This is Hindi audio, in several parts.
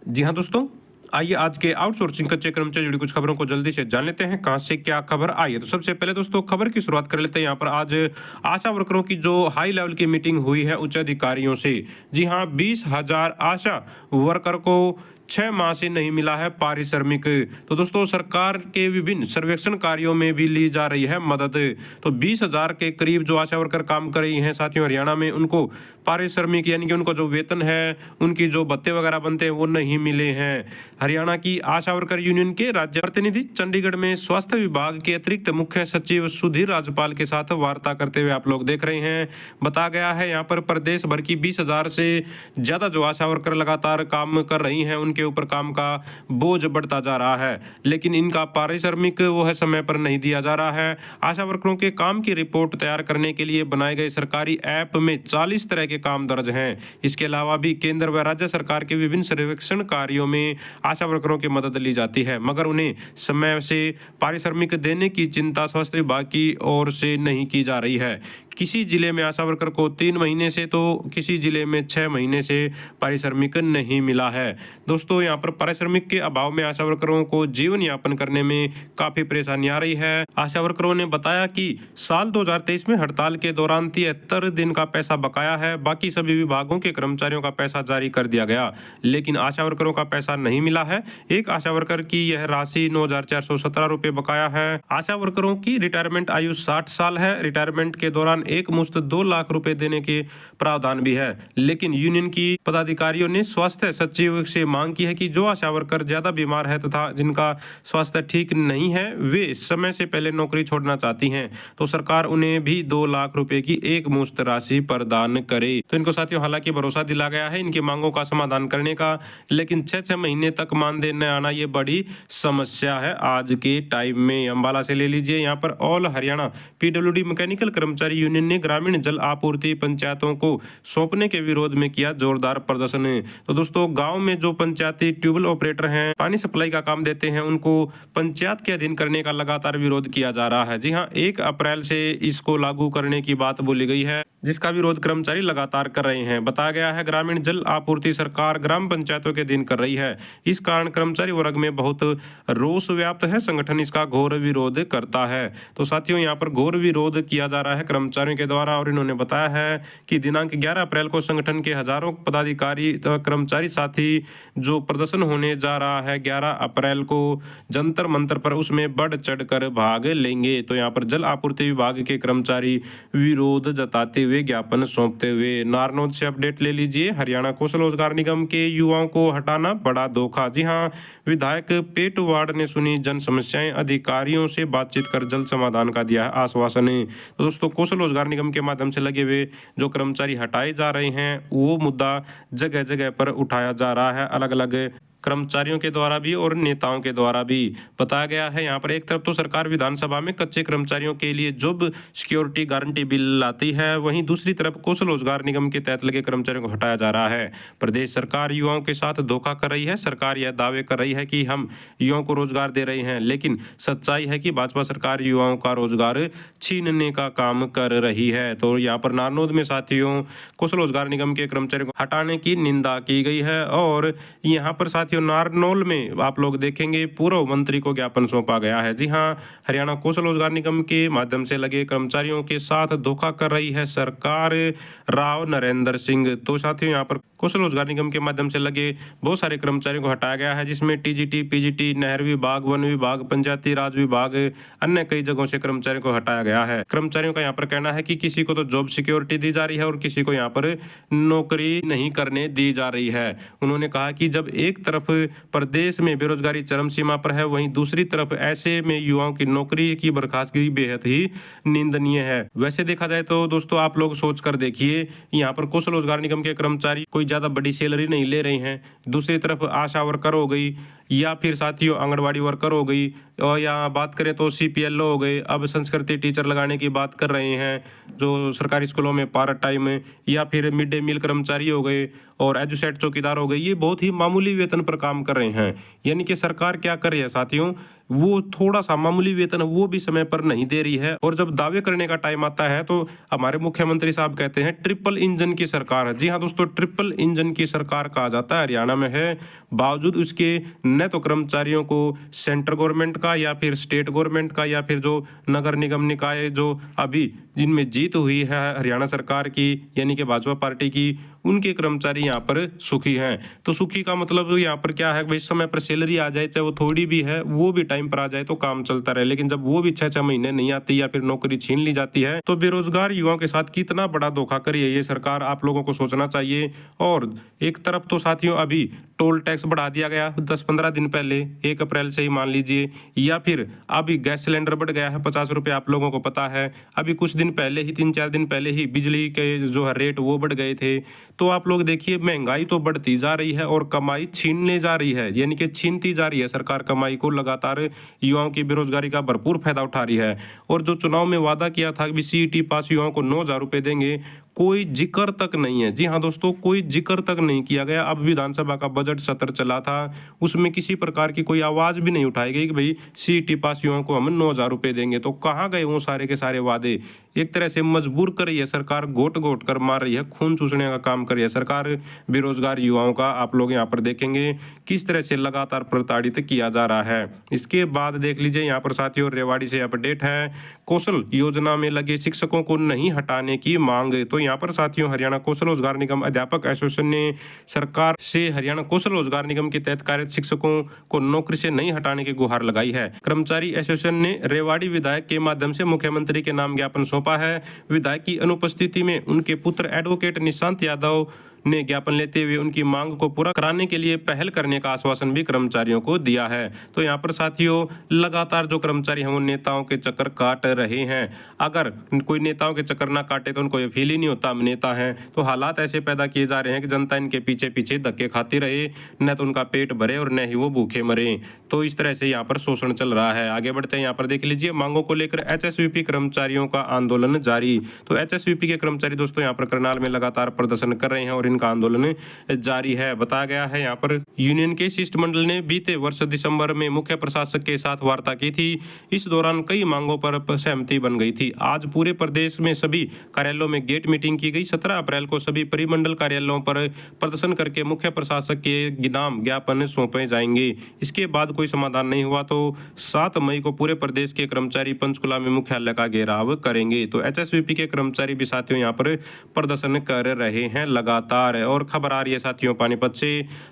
जी हाँ दोस्तों, आइए आज के आउटसोर्सिंग कच्चे कर्मचारी जुड़ी कुछ खबरों को जल्दी से जान लेते हैं कहां से क्या खबर आई है। तो सबसे पहले दोस्तों खबर की शुरुआत कर लेते हैं। यहाँ पर आज आशा वर्करों की जो हाई लेवल की मीटिंग हुई है उच्च अधिकारियों से। जी हाँ, 20,000 आशा वर्कर को 6 माह से नहीं मिला है पारिश्रमिक। तो दोस्तों सरकार के विभिन्न सर्वेक्षण कार्यों में भी ली जा रही है मदद। तो 20,000 के करीब जो आशा वर्कर काम कर रही हैं साथियों हरियाणा में, उनको पारिश्रमिक यानी कि उनको जो वेतन है, उनकी जो भत्ते वगैरह बनते हैं वो नहीं मिले हैं। हरियाणा की आशा वर्कर यूनियन के राज्य प्रतिनिधि चंडीगढ़ में स्वास्थ्य विभाग के अतिरिक्त मुख्य सचिव सुधीर राजपाल के साथ वार्ता करते हुए आप लोग देख रहे हैं। बताया गया है यहाँ पर प्रदेश भर की 20,000 से ज्यादा जो आशा वर्कर लगातार काम कर रही हैं, उनके ऊपर काम का बोझ बढ़ता जा रहा है, लेकिन इनका पारिश्रमिक वो है समय पर नहीं दिया जा रहा है। आशा वर्करों के काम की रिपोर्ट तैयार करने के लिए बनाए गए सरकारी ऐप में 40 तरह के काम दर्ज हैं। इसके अलावा भी केंद्र व राज्य सरकार के विभिन्न सर्वेक्षण कार्यों में आशा वर्करों की मदद ली जाती है, मगर उन्हें समय से पारिश्रमिक देने की चिंता स्वास्थ्य विभाग की ओर से नहीं की जा रही है। किसी जिले में आशा वर्कर को 3 महीने से तो किसी जिले में 6 महीने से पारिश्रमिक नहीं मिला है। दोस्तों यहाँ पर पारिश्रमिक के अभाव में आशा वर्करों को जीवन यापन करने में काफी परेशानी आ रही है। आशा वर्करों ने बताया कि साल 2023 में हड़ताल के दौरान 73 दिन का पैसा बकाया है। बाकी सभी विभागों के कर्मचारियों का पैसा जारी कर दिया गया, लेकिन आशा वर्करों का पैसा नहीं मिला है। एक आशा वर्कर की यह राशि 9,417 रुपए बकाया है। आशा वर्करों की रिटायरमेंट आयु 60 साल है। रिटायरमेंट के दौरान एक मुश्त 2 लाख रुपए देने के प्रावधान भी है, लेकिन यूनियन की पदाधिकारियों ने स्वास्थ्य सचिव से मांग की है कि जो आशा वर्कर ज्यादा बीमार है तथा जिनका स्वास्थ्य ठीक नहीं है, वे समय से पहले नौकरी छोड़ना चाहती हैं, तो सरकार उन्हें भी 2 लाख रुपए की एक मुश्त राशि प्रदान करे। तो इनको साथियों हालांकि भरोसा दिला गया है इनकी मांगों का समाधान करने का, लेकिन 6 महीने तक मानदेय न आना ये बड़ी समस्या है आज के टाइम में। अंबाला से ले लीजिए, यहाँ पर ऑल हरियाणा पीडब्ल्यूडी मैकेनिकल कर्मचारी यूनियन ने ग्रामीण जल आपूर्ति पंचायतों को सौंपने के विरोध में किया जोरदार प्रदर्शन। तो दोस्तों गांव में जो पंचायती ट्यूबवेल ऑपरेटर हैं, पानी सप्लाई का काम देते हैं, उनको पंचायत के अधीन करने का लगातार विरोध किया जा रहा है। जी हां, 1 अप्रैल से इसको लागू करने की बात बोली गई है, जिसका विरोध कर्मचारी लगातार कर रहे हैं। बताया गया है ग्रामीण जल आपूर्ति सरकार ग्राम पंचायतों के अधीन कर रही है। इस कारण कर्मचारी वर्ग में बहुत रोष व्याप्त है। संगठन इसका घोर विरोध करता है। तो साथियों यहाँ पर घोर विरोध किया जा रहा है कर्मचारियों के द्वारा, और इन्होंने बताया है कि दिनांक 11 अप्रैल को संगठन के हजारों पदाधिकारी तथा कर्मचारी साथी जो प्रदर्शन होने जा रहा है 11 अप्रैल को जंतर मंतर पर, उसमें बढ़ चढ़ कर भाग लेंगे। तो यहाँ पर जल आपूर्ति विभाग के कर्मचारी विरोध जताते हुए ज्ञापन सौंपते हुए। नारनौल से अपडेट ले लीजिए, हरियाणा कौशल रोजगार निगम के युवाओं को हटाना बड़ा धोखा। जी हाँ, विधायक पेटवाड़ ने सुनी जन समस्याएं, अधिकारियों से बातचीत कर जल्द समाधान का दिया है आश्वासन। तो दोस्तों कौशल रोजगार निगम के माध्यम से लगे हुए जो कर्मचारी हटाए जा रहे हैं, वो मुद्दा जगह जगह पर उठाया जा रहा है, अलग अलग कर्मचारियों के द्वारा भी और नेताओं के द्वारा भी। बताया गया है यहाँ पर एक तरफ तो सरकार विधानसभा में कच्चे कर्मचारियों के लिए जॉब सिक्योरिटी गारंटी बिल लाती है, वहीं दूसरी तरफ कौशल रोजगार निगम के तहत लगे कर्मचारियों को हटाया जा रहा है। प्रदेश सरकार युवाओं के साथ धोखा कर रही है। सरकार यह दावे कर रही है कि हम युवाओं को रोजगार दे रहे हैं, लेकिन सच्चाई है कि भाजपा सरकार युवाओं का रोजगार छीनने का काम कर रही है। तो यहाँ पर नारनौल में साथियों कौशल रोजगार निगम के कर्मचारियों को हटाने की निंदा की गई है, और यहाँ पर साथियों नारनौल में आप लोग देखेंगे पूर्व मंत्री को ज्ञापन सौंपा गया है। जी हाँ, हरियाणा कौशल रोजगार निगम के माध्यम से लगे कर्मचारियों के साथ धोखा कर रही है सरकार, राव नरेंद्र सिंह। तो साथियों यहाँ पर कौशल रोजगार निगम के माध्यम से लगे बहुत सारे कर्मचारियों को हटाया गया है, जिसमें टीजीटी, पीजीटी, नहर विभाग, वन विभाग, पंचायती राज विभाग, अन्य कई जगहों से कर्मचारियों को हटाया गया है। कर्मचारियों का यहाँ पर कहना है कि किसी को तो जॉब सिक्योरिटी दी जा रही है और किसी को यहाँ पर नौकरी नहीं करने दी जा रही है। उन्होंने कहा कि जब एक तरफ प्रदेश में बेरोजगारी चरम सीमा पर है, वहीं दूसरी तरफ ऐसे में युवाओं की नौकरी की बर्खास्तगी बेहद ही निंदनीय है। वैसे देखा जाए तो दोस्तों आप लोग सोच कर देखिए, यहाँ पर कौशल रोजगार निगम के कर्मचारी कोई ज्यादा बड़ी सैलरी नहीं ले रहे हैं, दूसरी तरफ आशा वर्कर हो गई या फिर साथियों आंगनवाड़ी वर्कर हो गई, और या बात करें तो सीपीएलओ हो गए, अब संस्कृति टीचर लगाने की बात कर रहे हैं जो सरकारी स्कूलों में पार्ट टाइम, या फिर मिड डे मील कर्मचारी हो गए, और एजुसेट चौकीदार हो गए, ये बहुत ही मामूली वेतन पर काम कर रहे हैं। यानी कि सरकार क्या कर रही है साथियों, वो थोड़ा सा मामूली वेतन वो भी समय पर नहीं दे रही है। और जब दावे करने का टाइम आता है तो हमारे मुख्यमंत्री साहब कहते हैं ट्रिपल इंजन की सरकार है। जी हाँ दोस्तों, ट्रिपल इंजन की सरकार कहा जाता है, हरियाणा में है। बावजूद उसके न तो कर्मचारियों को सेंट्रल गवर्नमेंट का या फिर स्टेट गवर्नमेंट का या फिर जो नगर निगम निकाय जो अभी जिनमें जीत हुई है हरियाणा सरकार की यानी कि भाजपा पार्टी की, उनके कर्मचारी यहाँ पर सुखी हैं। तो सुखी का मतलब यहाँ पर क्या है, भाई समय पर सैलरी आ जाए, चाहे वो थोड़ी भी है वो भी टाइम पर आ जाए तो काम चलता रहे। लेकिन जब वो भी 6-6 महीने नहीं आती या फिर नौकरी छीन ली जाती है तो बेरोजगार युवाओं के साथ कितना बड़ा धोखा करी है ये सरकार, आप लोगों को सोचना चाहिए। और एक तरफ तो साथियों अभी टोल टैक्स बढ़ा दिया गया 10-15 दिन पहले, 1 अप्रैल से ही मान लीजिए, या फिर अभी गैस सिलेंडर बढ़ गया है 50 रुपये, आप लोगों को पता है। अभी कुछ दिन पहले ही 3-4 दिन पहले ही बिजली के जो है रेट वो बढ़ गए थे। तो आप लोग देखिए महंगाई तो बढ़ती जा रही है और कमाई छीनने जा रही है, यानी कि छीनती जा रही है सरकार कमाई को, लगातार युवाओं की बेरोजगारी का भरपूर फायदा उठा रही है। और जो चुनाव में वादा किया था कि सीईटी पास युवाओं को 9,000 रुपये देंगे, कोई जिक्र तक नहीं है। जी हाँ दोस्तों, कोई जिक्र तक नहीं किया गया। अब विधानसभा का बजट सत्र चला था, उसमें किसी प्रकार की कोई आवाज भी नहीं उठाई गई कि भाई सीईटी पास युवाओं को हम 9,000 रुपये देंगे। तो कहाँ गए वो सारे के सारे वादे। एक तरह से मजबूर कर रही है सरकार, घोट घोट कर मार रही है, खून चूसने का काम कर रही है सरकार बेरोजगार युवाओं का। आप लोग यहाँ पर देखेंगे किस तरह से लगातार प्रताड़ित किया जा रहा है। इसके बाद देख लीजिए यहाँ पर साथियों रेवाड़ी से अपडेट है, कौशल योजना में लगे शिक्षकों को नहीं हटाने की मांग। तो यहाँ पर साथियों हरियाणा कौशल रोजगार निगम अध्यापक एसोसिएशन ने सरकार से हरियाणा कौशल रोजगार निगम के तहत कार्यरत शिक्षकों को नौकरी से नहीं हटाने की गुहार लगाई है। कर्मचारी एसोसिएशन ने रेवाड़ी विधायक के माध्यम से मुख्यमंत्री के नाम ज्ञापन सौंपा है। विधायक की अनुपस्थिति में उनके पुत्र एडवोकेट निशांत यादव ने ज्ञापन लेते हुए उनकी मांग को पूरा कराने के लिए पहल करने का आश्वासन भी कर्मचारियों को दिया है। तो यहाँ पर साथियों लगातार जो कर्मचारी हैं वो नेताओं के चक्कर काट रहे हैं। अगर कोई नेताओं के चक्कर ना काटे तो उनको ये फील ही नहीं होता हम नेता हैं। तो हालात ऐसे पैदा किए जा रहे हैं कि जनता इनके पीछे पीछे धक्के खाती रहे, न तो उनका पेट भरे और न ही वो भूखे मरे। तो इस तरह से यहाँ पर शोषण चल रहा है। आगे बढ़ते हैं, यहाँ पर देख लीजिए मांगों को लेकर एचएसवीपी कर्मचारियों का आंदोलन जारी। तो एचएसवीपी के कर्मचारी दोस्तों यहाँ पर करनाल में लगातार प्रदर्शन कर रहे हैं और इनका आंदोलन जारी है। बताया गया है यहाँ पर यूनियन के शिष्टमंडल ने बीते वर्ष दिसंबर में मुख्य प्रशासक के साथ वार्ता की थी। इस दौरान कई मांगों पर सहमति बन गई थी। आज पूरे प्रदेश में सभी कार्यालयों में गेट मीटिंग की गई। 17 अप्रैल को सभी परिमंडल कार्यालयों पर प्रदर्शन करके मुख्य प्रशासक के नाम ज्ञापन सौंपे जाएंगे। इसके बाद कोई समाधान नहीं हुआ तो 7 मई को पूरे प्रदेश के कर्मचारी पंचकुला में मुख्यालय का घेराव करेंगे। तो एचएसवीपी के कर्मचारी भी साथियों यहाँ पर प्रदर्शन कर रहे हैं लगातार। और खबर आ रही है साथियों पानीपत से,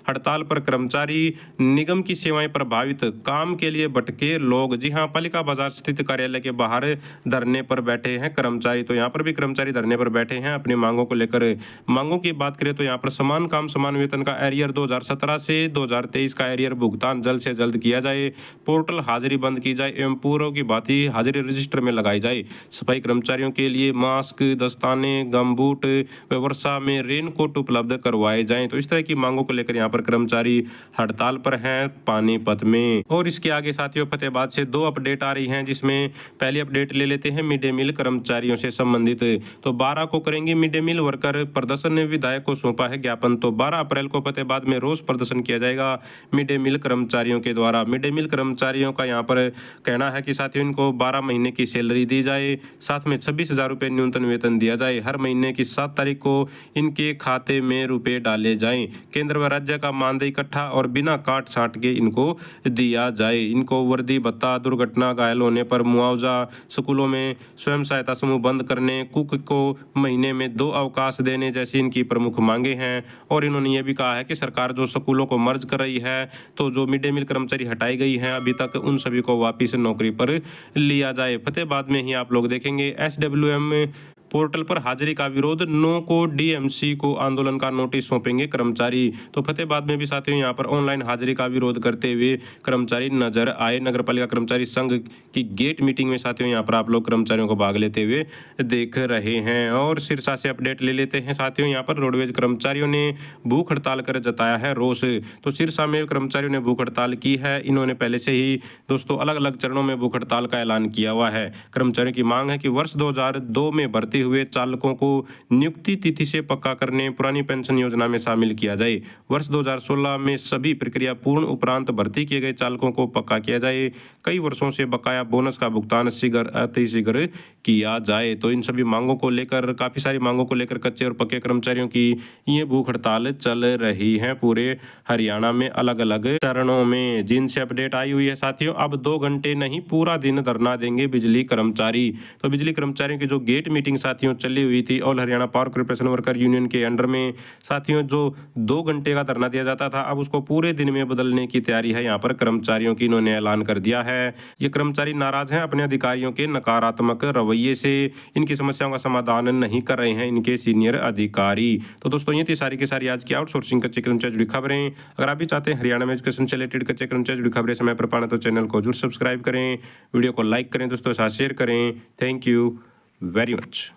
हड़ताल पर कर्मचारी, निगम की सेवाएं प्रभावित, काम के लिए भटके लोग। जी हां, पालिका बाजार स्थित कार्यालय के बाहर धरने पर बैठे हैं कर्मचारी। तो यहां पर भी कर्मचारी धरने पर बैठे हैं अपनी मांगों को लेकर। मांगों की बात करें तो यहां पर समान काम समान वेतन का एरियर 2017 से 2023 का एरियर भुगतान जल्द से जल्द किया जाए। पोर्टल हाजिरी बंद की जाए एवं पूर्व की भांति हाजिरी रजिस्टर में लगाई जाए। सफाई कर्मचारियों के लिए मास्क, दस्ताने, गमबूट, वर्षा में रेनकोट उपलब्ध करवाए जाएं। तो इस तरह की मांगों को लेकर यहाँ पर कर्मचारी हड़ताल पर हैं पानीपत में। और इसके आगे साथियों फतेहाबाद से 2 अपडेट आ रही हैं, जिसमें पहली अपडेट ले लेते हैं मिड डे मील कर्मचारियों से संबंधित। तो 12 को करेंगे मिड डे मील वर्कर प्रदर्शन ने विधायक को सौंपा है ज्ञापन। तो 12 अप्रैल को फतेहाबाद में रोज प्रदर्शन किया जाएगा मिड डे मील कर्मचारियों के द्वारा। मिड डे मील कर्मचारियों का यहाँ पर कहना है कि साथियों इनको 12 महीने की सैलरी दी जाए, साथ में 26,000 रुपये न्यूनतम वेतन दिया जाए। हर महीने की 7 तारीख को इनके खाते में रुपए डाले जाएं। केंद्र व राज्य का मानदेय इकट्ठा और बिना काट छांट के इनको दिया जाए। इनको वर्दी भत्ता, दुर्घटना, घायल होने पर मुआवजा, स्कूलों में स्वयं सहायता समूह बंद करने, कुक को महीने में 2 अवकाश देने जैसी इनकी प्रमुख मांगे हैं। और इन्होंने ये भी कहा है कि सरकार जो स्कूलों को मर्ज कर रही है, तो जो मिड डे मील कर्मचारी हटाई गई हैं अभी तक, उन सभी को वापिस नौकरी पर लिया जाए। फतेहाबाद में ही आप लोग देखेंगे SWM पोर्टल पर हाजिरी का विरोध, नो को DMC को आंदोलन का नोटिस सौंपेंगे कर्मचारी। तो फतेहाबाद में भी साथियों यहाँ पर ऑनलाइन हाजिरी का विरोध करते हुए कर्मचारी नजर आए। नगर पालिका कर्मचारी संघ की गेट मीटिंग में साथियों यहाँ पर आप लोग कर्मचारियों को भाग लेते हुए देख रहे हैं। और सिरसा से अपडेट ले लेते हैं साथियों, यहाँ पर रोडवेज कर्मचारियों ने भूख हड़ताल कर जताया है रोष। तो सिरसा में कर्मचारियों ने भूख हड़ताल की है। इन्होंने पहले से ही दोस्तों अलग अलग चरणों में भूख हड़ताल का ऐलान किया हुआ है। कर्मचारियों की मांग है कि वर्ष 2002 में भर्ती करते हुए चालकों को नियुक्ति तिथि से पक्का करने पुरानी पेंशन योजना में शामिल किया जाए। वर्ष 2016 में सभी प्रक्रिया पूर्ण उपरांत भर्ती किए गए चालकों को पक्का किया जाए। कई वर्षों से बकाया बोनस का भुगतान अतिशीघ्र किया जाए। तो इन सभी मांगों को लेकर, काफ़ी सारी मांगों को लेकर कच्चे और पक्के कर्मचारियों की ये भूख हड़ताल चल रही है पूरे हरियाणा में अलग अलग चरणों में। जिनसे अपडेट आई हुई है साथियों, अब 2 घंटे नहीं पूरा दिन धरना देंगे बिजली कर्मचारी। तो बिजली कर्मचारियों की जो गेट मीटिंग साथियों चली हुई थी all Haryana power corporation worker union के अंडर में साथियों, जो 2 घंटे का धरना दिया जाता था, अब उसको पूरे दिन में बदलने की तैयारी है यहाँ पर कर्मचारियों की। इन्होंने ऐलान कर दिया है। ये कर्मचारी नाराज हैं अपने अधिकारियों के नकारात्मक रवैये से। इनकी समस्याओं का समाधान नहीं कर रहे हैं इनके सीनियर अधिकारी। तो दोस्तों ये थी सारी की सारी आज की आउटसोर्सिंग कच्चे कर्मचारी जुड़ी खबरें। अगर आप भी चाहते हैं हरियाणा में एजुकेशन से रिलेटेड कच्चे कर्मचारी जुड़ी खबरें समय पर पाना तो चैनल को जरूर सब्सक्राइब करें, वीडियो को लाइक करें, दोस्तों के साथ शेयर करें। Thank you very much.